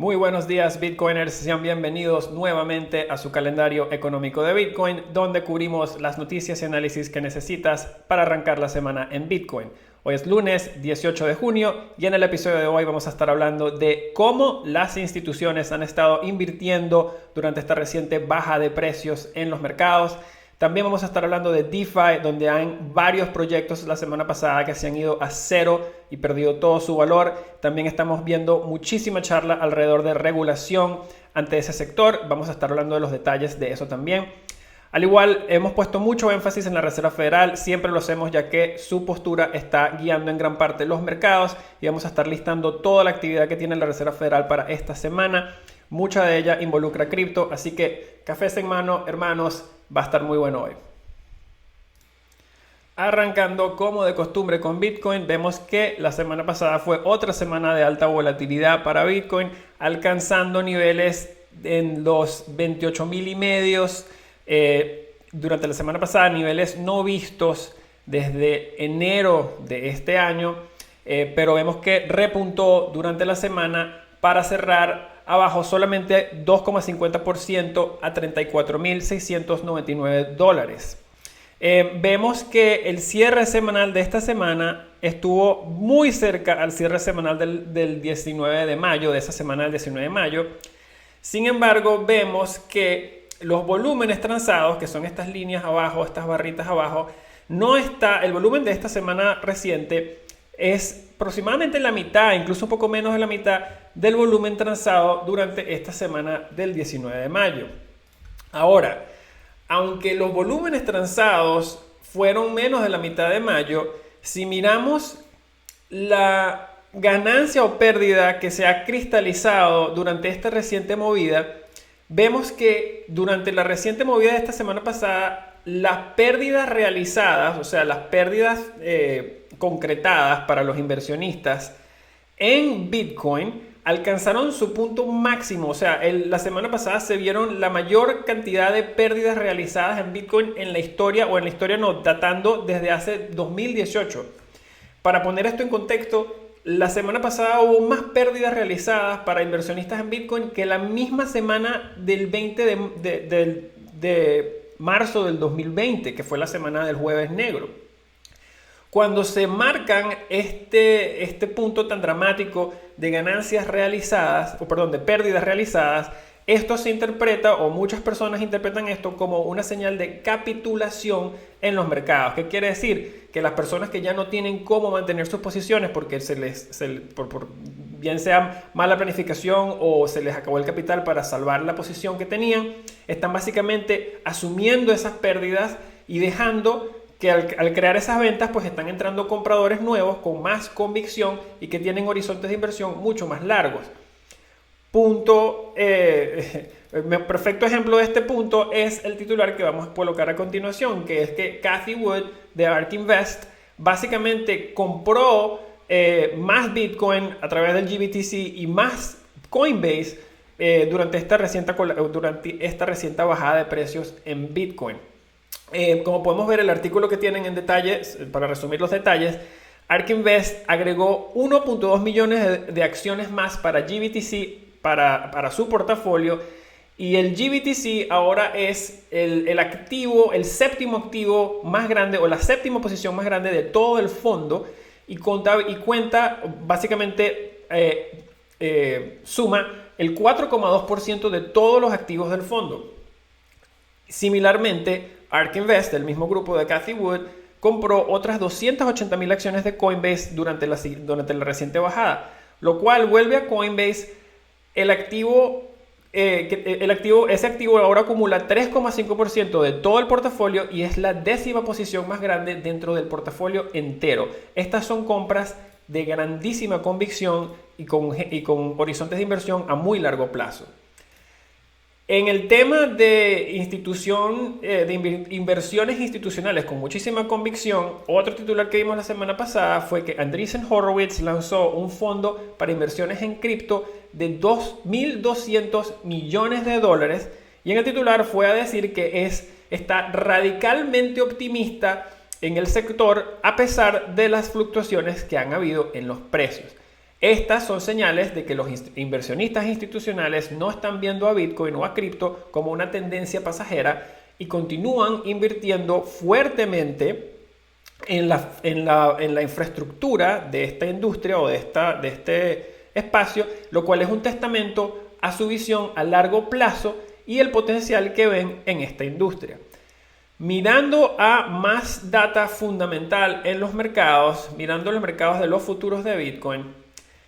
Muy buenos días, Bitcoiners. Sean bienvenidos nuevamente a su calendario económico de Bitcoin, donde cubrimos las noticias y análisis que necesitas para arrancar la semana en Bitcoin. Hoy es lunes 18 de junio y en el episodio de hoy vamos a estar hablando de cómo las instituciones han estado invirtiendo durante esta reciente baja de precios en los mercados. También vamos a estar hablando de DeFi, donde hay varios proyectos la semana pasada que se han ido a cero y perdido todo su valor. También estamos viendo muchísima charla alrededor de regulación ante ese sector. Vamos a estar hablando de los detalles de eso también. Al igual, hemos puesto mucho énfasis en la Reserva Federal. Siempre lo hacemos ya que su postura está guiando en gran parte los mercados y vamos a estar listando toda la actividad que tiene la Reserva Federal para esta semana. Mucha de ella involucra cripto, así que cafés en mano, hermanos. Va a estar muy bueno hoy. Arrancando como de costumbre con Bitcoin, vemos que la semana pasada fue otra semana de alta volatilidad para Bitcoin, alcanzando niveles en los 28.000 y medios durante la semana pasada, niveles no vistos desde enero de este año, pero vemos que repuntó durante la semana para cerrar abajo solamente 2,50% a $34.699. Vemos que el cierre semanal de esta semana estuvo muy cerca al cierre semanal del 19 de mayo, de esa semana del 19 de mayo. Sin embargo, vemos que los volúmenes transados, que son estas líneas abajo, estas barritas abajo, el volumen de esta semana reciente es aproximadamente la mitad, incluso un poco menos de la mitad del volumen transado durante esta semana del 19 de mayo. Ahora, aunque los volúmenes transados fueron menos de la mitad de mayo, si miramos la ganancia o pérdida que se ha cristalizado durante esta reciente movida, vemos que durante la reciente movida de esta semana pasada, las pérdidas realizadas, o sea, las pérdidas concretadas para los inversionistas en Bitcoin alcanzaron su punto máximo. O sea, la semana pasada se vieron la mayor cantidad de pérdidas realizadas en Bitcoin en la historia, o en la historia no, datando desde hace 2018. Para poner esto en contexto, la semana pasada hubo más pérdidas realizadas para inversionistas en Bitcoin que la misma semana del 20 de marzo del 2020, que fue la semana del jueves negro. Cuando se marcan este punto tan dramático de ganancias realizadas, de pérdidas realizadas, esto se interpreta, o muchas personas interpretan esto como una señal de capitulación en los mercados. ¿Qué quiere decir? Que las personas que ya no tienen cómo mantener sus posiciones porque bien sea mala planificación o se les acabó el capital para salvar la posición que tenían, están básicamente asumiendo esas pérdidas y dejando que al crear esas ventas pues están entrando compradores nuevos con más convicción y que tienen horizontes de inversión mucho más largos. Perfecto ejemplo de este punto es el titular que vamos a colocar a continuación, que es que Cathie Wood de ARK Invest básicamente compró más Bitcoin a través del GBTC y más Coinbase durante esta reciente bajada de precios en Bitcoin. Como podemos ver el artículo que tienen en detalles, para resumir los detalles, ARK Invest agregó 1.2 millones de acciones más para GBTC para su portafolio, y el GBTC ahora es el séptimo activo más grande, o la séptima posición más grande de todo el fondo, y cuenta básicamente suma el 4,2% de todos los activos del fondo. Similarmente, ARK Invest, el mismo grupo de Cathie Wood, compró otras 280.000 acciones de Coinbase durante la reciente bajada, lo cual vuelve a Coinbase ese activo ahora acumula 3,5% de todo el portafolio y es la 10ª posición más grande dentro del portafolio entero. Estas son compras de grandísima convicción y con horizontes de inversión a muy largo plazo. En el tema de inversiones institucionales con muchísima convicción, otro titular que vimos la semana pasada fue que Andreessen Horowitz lanzó un fondo para inversiones en cripto de $2.200 millones, y en el titular fue a decir que está radicalmente optimista en el sector a pesar de las fluctuaciones que han habido en los precios. Estas son señales de que los inversionistas institucionales no están viendo a Bitcoin o a cripto como una tendencia pasajera y continúan invirtiendo fuertemente en la infraestructura de esta industria o de este espacio, lo cual es un testamento a su visión a largo plazo y el potencial que ven en esta industria. Mirando a más data fundamental en los mercados, mirando los mercados de los futuros de Bitcoin,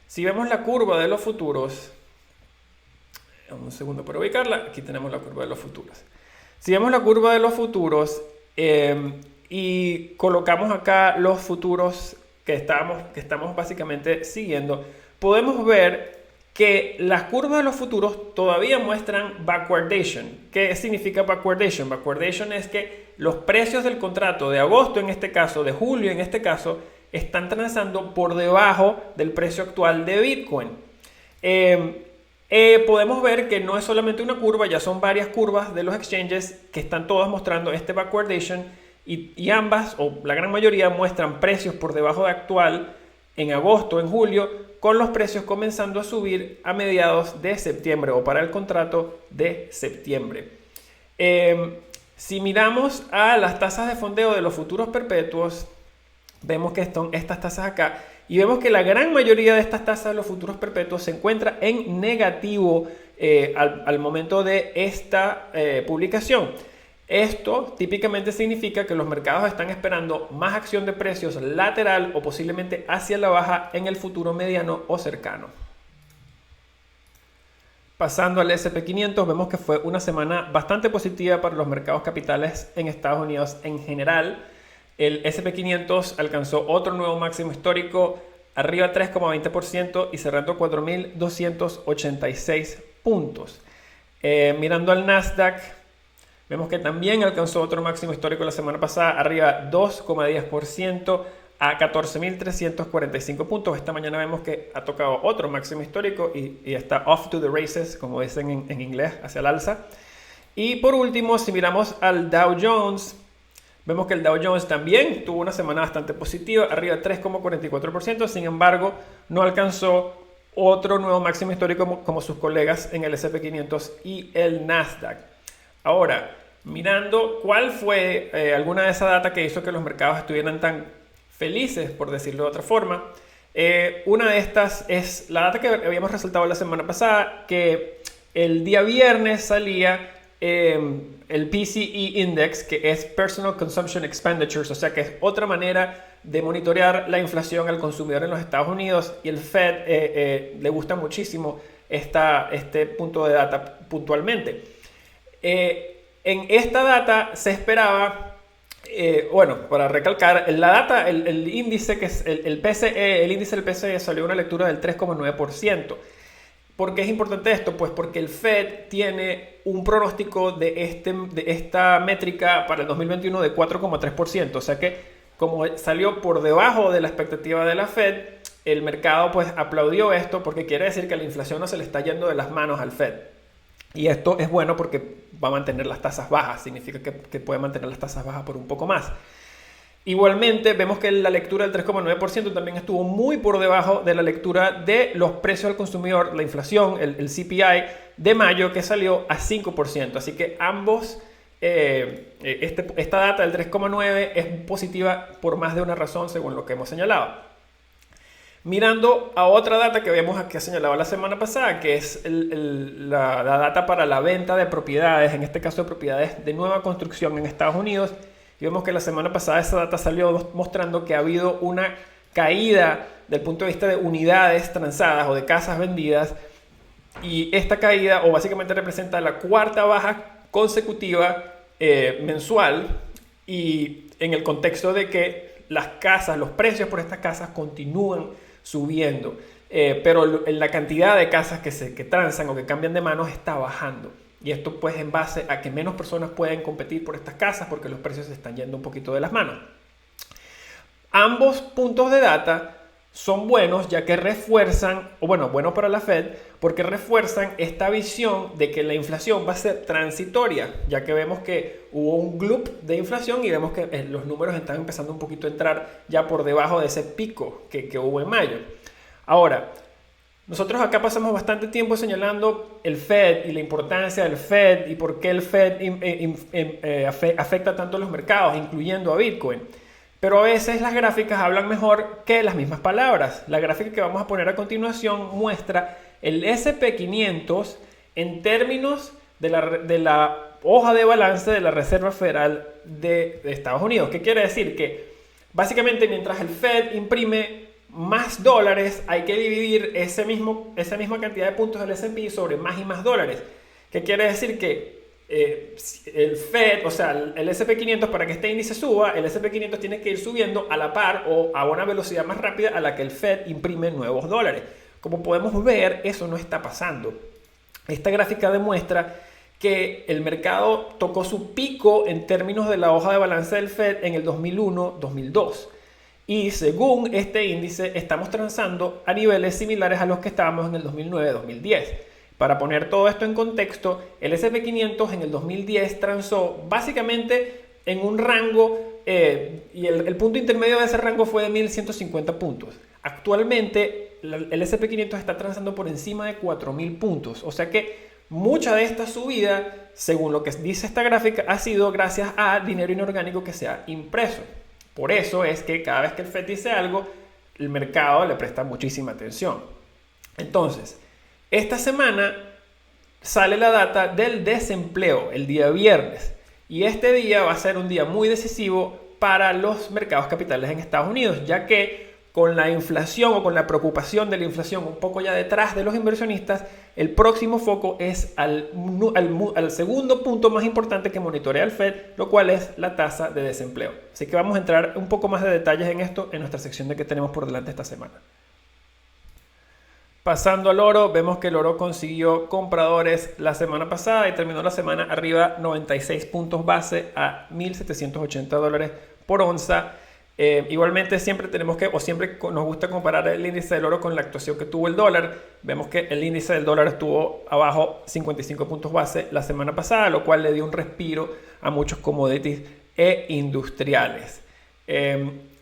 si vemos la curva de los futuros, un segundo para ubicarla, aquí tenemos la curva de los futuros. Si vemos la curva de los futuros y colocamos acá los futuros que estamos básicamente siguiendo, podemos ver que las curvas de los futuros todavía muestran backwardation. ¿Qué significa backwardation? Backwardation es que los precios del contrato de agosto en este caso, de julio en este caso, están transando por debajo del precio actual de Bitcoin. Podemos ver que no es solamente una curva, ya son varias curvas de los exchanges que están todas mostrando este backwardation y ambas, o la gran mayoría, muestran precios por debajo de actual en agosto, en julio, con los precios comenzando a subir a mediados de septiembre o para el contrato de septiembre. Si miramos a las tasas de fondeo de los futuros perpetuos, vemos que están estas tasas acá y vemos que la gran mayoría de estas tasas de los futuros perpetuos se encuentra en negativo al momento de esta publicación. Esto típicamente significa que los mercados están esperando más acción de precios lateral o posiblemente hacia la baja en el futuro mediano o cercano. Pasando al S&P 500, vemos que fue una semana bastante positiva para los mercados capitales en Estados Unidos en general. El S&P 500 alcanzó otro nuevo máximo histórico, arriba 3,20% y cerrando 4.286 puntos. Mirando al Nasdaq, vemos que también alcanzó otro máximo histórico la semana pasada, arriba 2,10% a 14.345 puntos. Esta mañana vemos que ha tocado otro máximo histórico y está off to the races, como dicen en inglés, hacia el alza. Y por último, si miramos al Dow Jones, vemos que el Dow Jones también tuvo una semana bastante positiva, arriba 3,44%, sin embargo, no alcanzó otro nuevo máximo histórico como sus colegas en el S&P 500 y el Nasdaq. Ahora, mirando cuál fue alguna de esa data que hizo que los mercados estuvieran tan felices, por decirlo de otra forma, una de estas es la data que habíamos resaltado la semana pasada, que el día viernes salía el PCE Index, que es Personal Consumption Expenditures, o sea que es otra manera de monitorear la inflación al consumidor en los Estados Unidos, y el Fed le gusta muchísimo este punto de data puntualmente. En esta data se esperaba, para recalcar, la data, el índice que es el PCE, el índice del PCE salió una lectura del 3,9%. ¿Por qué es importante esto? Pues porque el Fed tiene un pronóstico de esta métrica para el 2021 de 4,3%. O sea que como salió por debajo de la expectativa de la Fed, el mercado pues aplaudió esto porque quiere decir que la inflación no se le está yendo de las manos al Fed. Y esto es bueno porque va a mantener las tasas bajas, significa que puede mantener las tasas bajas por un poco más. Igualmente, vemos que la lectura del 3,9% también estuvo muy por debajo de la lectura de los precios al consumidor, la inflación, el CPI de mayo, que salió a 5%. Así que ambos, esta data del 3,9% es positiva por más de una razón, según lo que hemos señalado. Mirando a otra data que habíamos aquí señalado la semana pasada, que es la data para la venta de propiedades, en este caso de propiedades de nueva construcción en Estados Unidos, y vemos que la semana pasada esa data salió mostrando que ha habido una caída del punto de vista de unidades transadas o de casas vendidas, y esta caída o básicamente representa la cuarta baja consecutiva mensual, y en el contexto de que las casas, los precios por estas casas continúan subiendo, pero la cantidad de casas que transan o que cambian de manos está bajando. Y esto pues en base a que menos personas pueden competir por estas casas porque los precios se están yendo un poquito de las manos. Ambos puntos de data son buenos ya que refuerzan, bueno para la Fed, porque refuerzan esta visión de que la inflación va a ser transitoria, ya que vemos que hubo un glup de inflación y vemos que los números están empezando un poquito a entrar ya por debajo de ese pico que hubo en mayo. Ahora, Nosotros acá pasamos bastante tiempo señalando el Fed y la importancia del Fed y por qué el Fed afecta tanto a los mercados, incluyendo a Bitcoin. Pero a veces las gráficas hablan mejor que las mismas palabras. La gráfica que vamos a poner a continuación muestra el SP500 en términos de la hoja de balance de la Reserva Federal de Estados Unidos. ¿Qué quiere decir? Que básicamente mientras el Fed imprime más dólares, hay que dividir esa misma cantidad de puntos del S&P sobre más y más dólares. ¿Qué quiere decir? Que el Fed, o sea, el SP500, para que este índice suba, el SP500 tiene que ir subiendo a la par o a una velocidad más rápida a la que el Fed imprime nuevos dólares. Como podemos ver, eso no está pasando. Esta gráfica demuestra que el mercado tocó su pico en términos de la hoja de balance del Fed en el 2001-2002. Y según este índice, estamos transando a niveles similares a los que estábamos en el 2009-2010. Para poner todo esto en contexto, el SP500 en el 2010 transó básicamente en un rango y el punto intermedio de ese rango fue de 1150 puntos. Actualmente el SP500 está transando por encima de 4000 puntos. O sea que mucha de esta subida, según lo que dice esta gráfica, ha sido gracias a dinero inorgánico que se ha impreso. Por eso es que cada vez que el Fed dice algo, el mercado le presta muchísima atención. Entonces, esta semana sale la data del desempleo el día viernes. Y este día va a ser un día muy decisivo para los mercados capitales en Estados Unidos, ya que con la inflación o con la preocupación de la inflación un poco ya detrás de los inversionistas, el próximo foco es al segundo punto más importante que monitorea el Fed, lo cual es la tasa de desempleo. Así que vamos a entrar un poco más de detalles en esto en nuestra sección de qué tenemos por delante esta semana. Pasando al oro, vemos que el oro consiguió compradores la semana pasada y terminó la semana arriba 96 puntos base a $1,780 por onza. Igualmente siempre nos gusta comparar el índice del oro con la actuación que tuvo el dólar. Vemos que el índice del dólar estuvo abajo 55 puntos base la semana pasada, lo cual le dio un respiro a muchos commodities e industriales.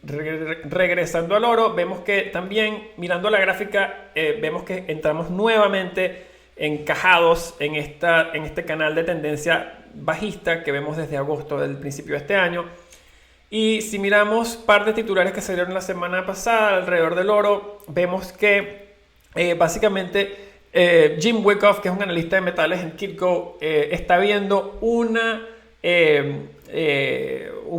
Regresando al oro, vemos que también mirando la gráfica vemos que entramos nuevamente encajados en este canal de tendencia bajista que vemos desde agosto del principio de este año. Y si miramos par de titulares que salieron la semana pasada alrededor del oro, vemos que básicamente Jim Wyckoff, que es un analista de metales en Kitco, está viendo un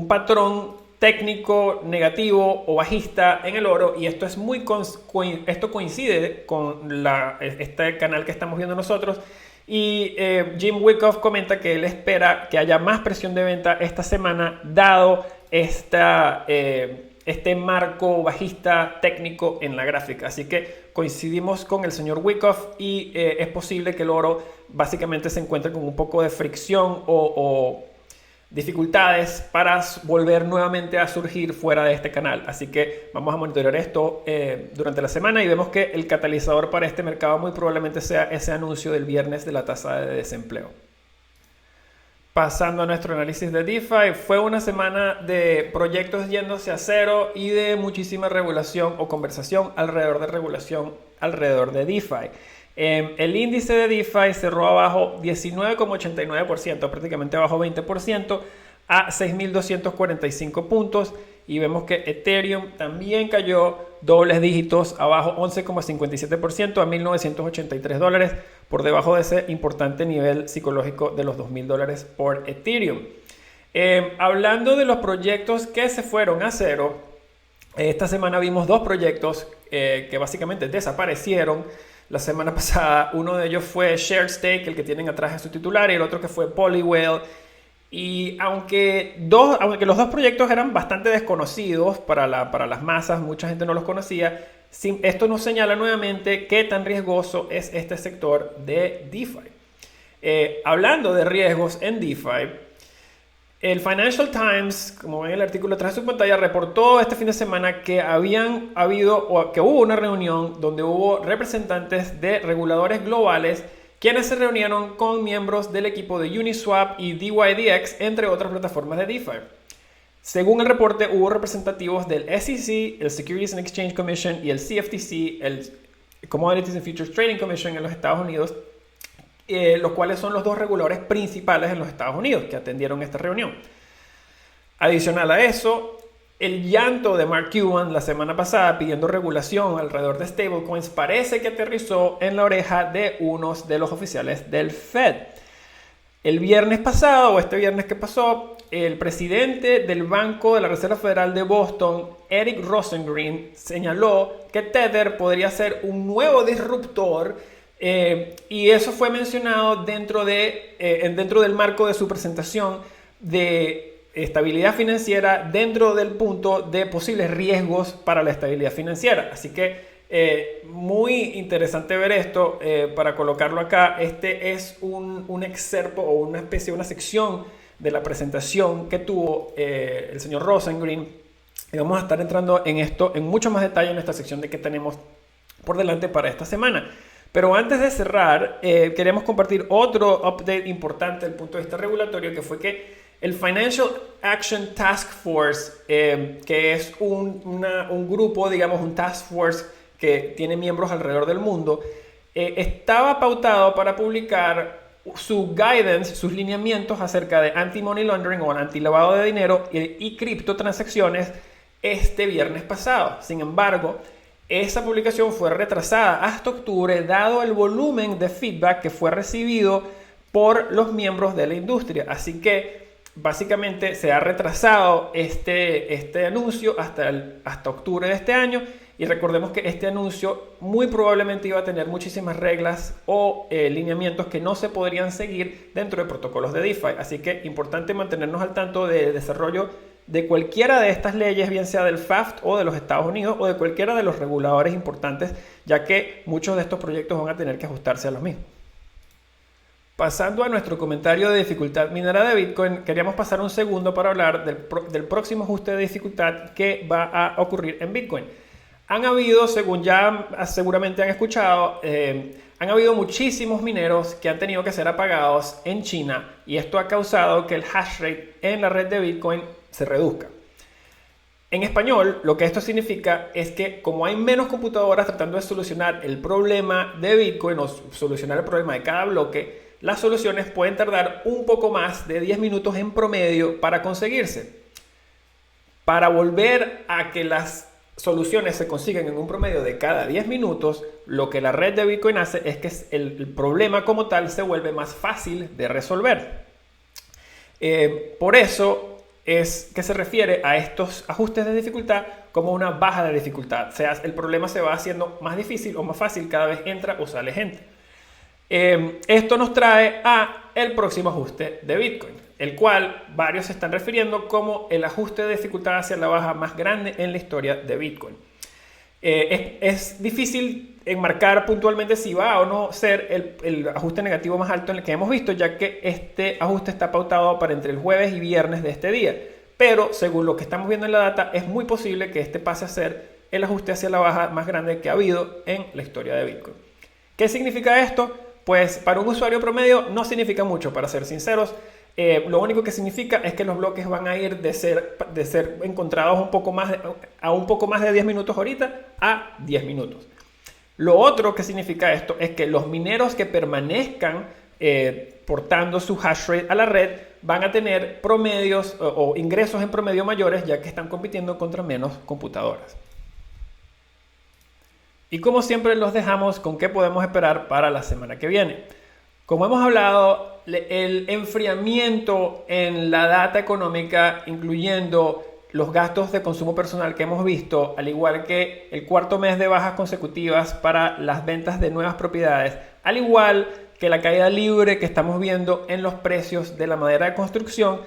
patrón técnico negativo o bajista en el oro, y esto esto coincide con este canal que estamos viendo nosotros. Y Jim Wyckoff comenta que él espera que haya más presión de venta esta semana dado este marco bajista técnico en la gráfica. Así que coincidimos con el señor Wyckoff y es posible que el oro básicamente se encuentre con un poco de fricción o dificultades para volver nuevamente a surgir fuera de este canal. Así que vamos a monitorear esto durante la semana y vemos que el catalizador para este mercado muy probablemente sea ese anuncio del viernes de la tasa de desempleo. Pasando a nuestro análisis de DeFi, fue una semana de proyectos yéndose a cero y de muchísima regulación o conversación alrededor de regulación alrededor de DeFi. El índice de DeFi cerró abajo 19,89%, prácticamente abajo 20%, a 6.245 puntos. Y vemos que Ethereum también cayó dobles dígitos, abajo 11,57% a $1.983, por debajo de ese importante nivel psicológico de los $2.000 por Ethereum. Hablando de los proyectos que se fueron a cero, esta semana vimos dos proyectos que básicamente desaparecieron. La semana pasada uno de ellos fue ShareStake, el que tienen atrás en su titular, y el otro que fue Polywhale. Y aunque los dos proyectos eran bastante desconocidos para las masas, mucha gente no los conocía, esto nos señala nuevamente qué tan riesgoso es este sector de DeFi. Hublando de riesgos en DeFi, el Financial Times, como ven el artículo atrás de su pantalla, reportó este fin de semana que hubo una reunión donde hubo representantes de reguladores globales quienes se reunieron con miembros del equipo de Uniswap y DYDX, entre otras plataformas de DeFi. Según el reporte, hubo representativos del SEC, el Securities and Exchange Commission y el CFTC, el Commodities and Futures Trading Commission en los Estados Unidos, los cuales son los dos reguladores principales en los Estados Unidos que atendieron esta reunión. Adicional a eso, el llanto de Mark Cuban la semana pasada pidiendo regulación alrededor de stablecoins parece que aterrizó en la oreja de unos de los oficiales del Fed. El viernes pasado, o este viernes que pasó, el presidente del Banco de la Reserva Federal de Boston, Eric Rosengreen, señaló que Tether podría ser un nuevo disruptor, y eso fue mencionado dentro del marco de su presentación de estabilidad financiera dentro del punto de posibles riesgos para la estabilidad financiera. Así que muy interesante ver esto. Para colocarlo acá, este es un excerpo o una sección de la presentación que tuvo el señor Rosengreen, y vamos a estar entrando en esto en mucho más detalle en esta sección de que tenemos por delante para esta semana. Pero antes de cerrar, queremos compartir otro update importante desde el punto de vista regulatorio, que fue que el Financial Action Task Force, que es un grupo, digamos, un task force que tiene miembros alrededor del mundo, estaba pautado para publicar su guidance, sus lineamientos acerca de anti-money laundering o anti-lavado de dinero y criptotransacciones este viernes pasado. Sin embargo, esa publicación fue retrasada hasta octubre, dado el volumen de feedback que fue recibido por los miembros de la industria. Así que básicamente se ha retrasado este anuncio hasta octubre de este año, y recordemos que este anuncio muy probablemente iba a tener muchísimas reglas o lineamientos que no se podrían seguir dentro de protocolos de DeFi. Así que importante mantenernos al tanto del desarrollo de cualquiera de estas leyes, bien sea del FAFT o de los Estados Unidos o de cualquiera de los reguladores importantes, ya que muchos de estos proyectos van a tener que ajustarse a los mismos. Pasando a nuestro comentario de dificultad minera de Bitcoin, queríamos pasar un segundo para hablar del próximo ajuste de dificultad que va a ocurrir en Bitcoin. Han habido, según ya seguramente han escuchado, han habido muchísimos mineros que han tenido que ser apagados en China, y esto ha causado que el hash rate en la red de Bitcoin se reduzca. En español, lo que esto significa es que como hay menos computadoras tratando de solucionar el problema de Bitcoin o solucionar el problema de cada bloque, las soluciones pueden tardar un poco más de 10 minutos en promedio para conseguirse. Para volver a que las soluciones se consiguen en un promedio de cada 10 minutos, lo que la red de Bitcoin hace es que el problema como tal se vuelve más fácil de resolver. Por eso es que se refiere a estos ajustes de dificultad como una baja de dificultad. O sea, el problema se va haciendo más difícil o más fácil cada vez entra o sale gente. Esto nos trae a el próximo ajuste de Bitcoin, el cual varios se están refiriendo como el ajuste de dificultad hacia la baja más grande en la historia de Bitcoin. Es difícil enmarcar puntualmente si va o no ser el ajuste negativo más alto en el que hemos visto, ya que este ajuste está pautado para entre el jueves y viernes de este día. Pero según lo que estamos viendo en la data, es muy posible que este pase a ser el ajuste hacia la baja más grande que ha habido en la historia de Bitcoin. ¿Qué significa esto? Pues para un usuario promedio no significa mucho, para ser sinceros. Lo único que significa es que los bloques van a ir de ser encontrados a un poco más de 10 minutos ahorita a 10 minutos. Lo otro que significa esto es que los mineros que permanezcan portando su hash rate a la red van a tener promedios o ingresos en promedio mayores, ya que están compitiendo contra menos computadoras. Y como siempre los dejamos con qué podemos esperar para la semana que viene. Como hemos hablado, el enfriamiento en la data económica, incluyendo los gastos de consumo personal que hemos visto, al igual que el cuarto mes de bajas consecutivas para las ventas de nuevas propiedades, al igual que la caída libre que estamos viendo en los precios de la madera de construcción,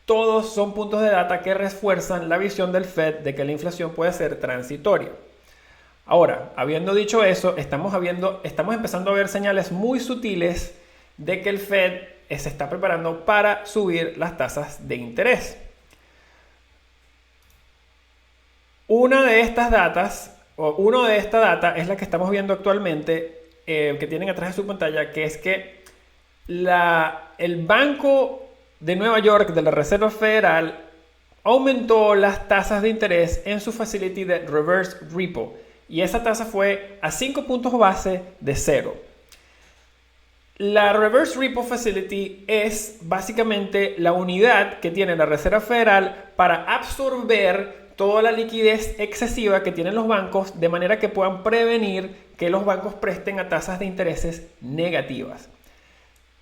todos son puntos de data que refuerzan la visión del Fed de que la inflación puede ser transitoria. Ahora, habiendo dicho eso, estamos empezando a ver señales muy sutiles de que el Fed se está preparando para subir las tasas de interés. Una de estas datas es la que estamos viendo actualmente, que tienen atrás de su pantalla, que es que el Banco de Nueva York de la Reserva Federal aumentó las tasas de interés en su facility de reverse repo. y esa tasa fue a 5 puntos base de cero. La Reverse Repo Facility es básicamente la unidad que tiene la Reserva Federal para absorber toda la liquidez excesiva que tienen los bancos, de manera que puedan prevenir que los bancos presten a tasas de intereses negativas.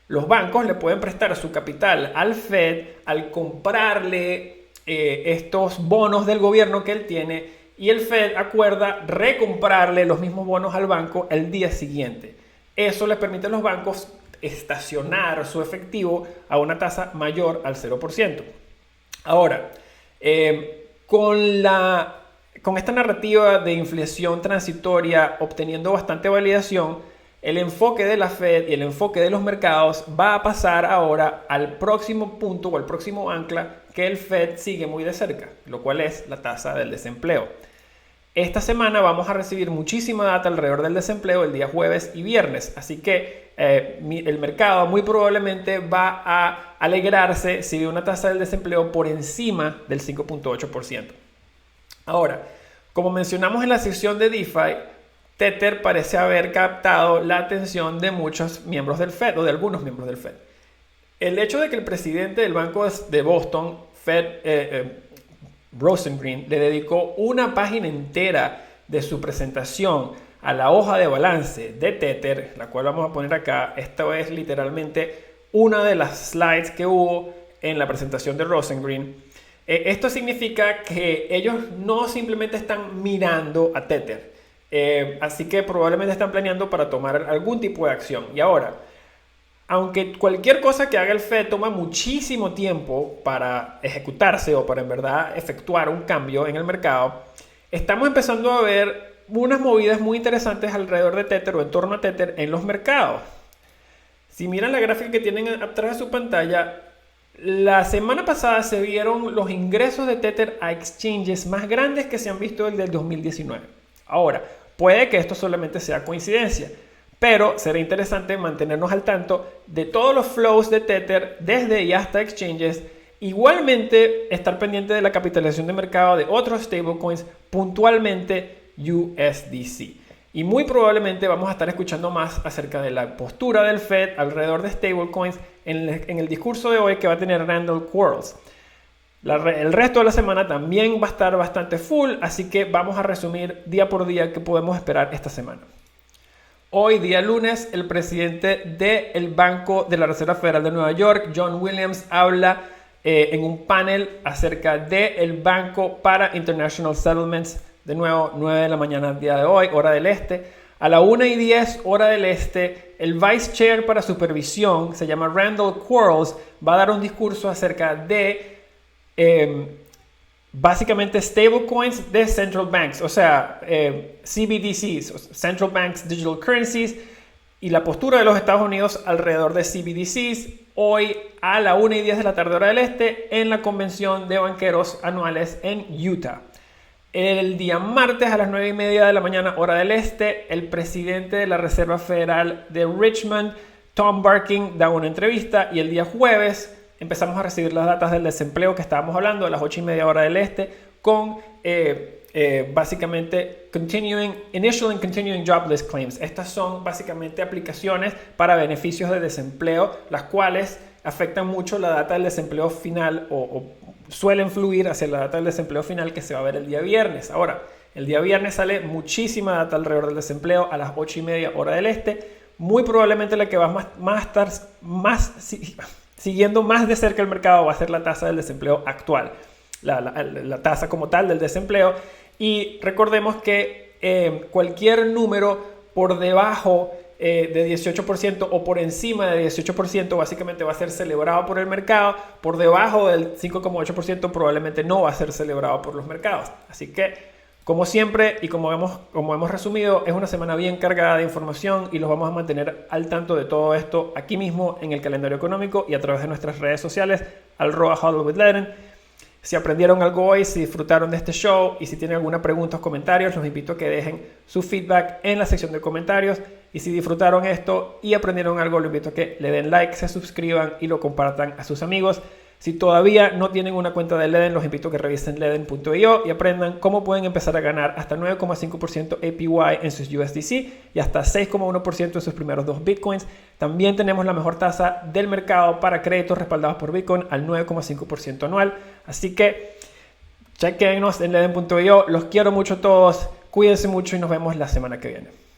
Los bancos le pueden prestar su capital al Fed al comprarle estos bonos del gobierno que él tiene, y el Fed acuerda recomprarle los mismos bonos al banco el día siguiente. Eso le permite a los bancos estacionar su efectivo a una tasa mayor al 0%. Ahora, con esta narrativa de inflación transitoria obteniendo bastante validación, el enfoque de la Fed y el enfoque de los mercados va a pasar ahora al próximo punto o al próximo ancla que el Fed sigue muy de cerca, lo cual es la tasa del desempleo. Esta semana vamos a recibir muchísima data alrededor del desempleo el día jueves y viernes, así que el mercado muy probablemente va a alegrarse si ve una tasa del desempleo por encima del 5.8%. Ahora, como mencionamos en la sección de DeFi, Tether parece haber captado la atención de muchos miembros del Fed o de algunos miembros del Fed. El hecho de que el presidente del Banco de Boston, Rosengreen, le dedicó una página entera de su presentación a la hoja de balance de Tether, la cual vamos a poner acá. Esta es literalmente una de las slides que hubo en la presentación de Rosengreen. Esto significa que ellos no simplemente están mirando a Tether, así que probablemente están planeando para tomar algún tipo de acción. Y ahora, aunque cualquier cosa que haga el Fed toma muchísimo tiempo para ejecutarse o para en verdad efectuar un cambio en el mercado, estamos empezando a ver unas movidas muy interesantes alrededor de Tether o en torno a Tether en los mercados. Si miran la gráfica que tienen atrás de su pantalla, la semana pasada se vieron los ingresos de Tether a exchanges más grandes que se han visto desde el 2019. Ahora, puede que esto solamente sea coincidencia, pero será interesante mantenernos al tanto de todos los flows de Tether desde y hasta exchanges. Igualmente, estar pendiente de la capitalización de mercado de otros stablecoins, puntualmente USDC. Y muy probablemente vamos a estar escuchando más acerca de la postura del Fed alrededor de stablecoins en el discurso de hoy que va a tener Randall Quarles. El resto de la semana también va a estar bastante full, así que vamos a resumir día por día qué podemos esperar esta semana. Hoy, día lunes, el presidente del Banco de la Reserva Federal de Nueva York, John Williams, habla en un panel acerca del Banco para International Settlements. De nuevo, 9 de la mañana día de hoy, hora del este. A la 1:10, hora del este, el Vice Chair para Supervisión, se llama Randall Quarles, va a dar un discurso acerca de básicamente stablecoins de central banks, o sea, CBDCs, Central Banks Digital Currencies, y la postura de los Estados Unidos alrededor de CBDCs, hoy a la 1:10 de la tarde hora del este, en la convención de banqueros anuales en Utah. El día martes a las 9:30 de la mañana hora del este, el presidente de la Reserva Federal de Richmond, Tom Barkin, da una entrevista, y el día jueves empezamos a recibir las datas del desempleo que estábamos hablando a las 8:30 hora del este, con básicamente Initial and Continuing Jobless Claims. Estas son básicamente aplicaciones para beneficios de desempleo, las cuales afectan mucho la data del desempleo final o suelen fluir hacia la data del desempleo final que se va a ver el día viernes. Ahora, el día viernes sale muchísima data alrededor del desempleo a las 8:30 hora del este. Muy probablemente la que va a estar siguiendo más de cerca el mercado va a ser la tasa del desempleo actual, la tasa como tal del desempleo. Y recordemos que cualquier número por debajo de 18% o por encima de 18% básicamente va a ser celebrado por el mercado. Por debajo del 5,8% probablemente no va a ser celebrado por los mercados. Así que, como siempre y como hemos resumido, es una semana bien cargada de información y los vamos a mantener al tanto de todo esto aquí mismo en el calendario económico y a través de nuestras redes sociales, @HODL_with_Leden. Si aprendieron algo hoy, si disfrutaron de este show y si tienen alguna pregunta o comentarios, los invito a que dejen su feedback en la sección de comentarios. Y si disfrutaron esto y aprendieron algo, los invito a que le den like, se suscriban y lo compartan a sus amigos. Si todavía no tienen una cuenta de Ledn, los invito a que revisen ledn.io y aprendan cómo pueden empezar a ganar hasta 9,5% APY en sus USDC y hasta 6,1% en sus primeros 2 Bitcoins. También tenemos la mejor tasa del mercado para créditos respaldados por Bitcoin al 9,5% anual. Así que chequenos en ledn.io. Los quiero mucho a todos. Cuídense mucho y nos vemos la semana que viene.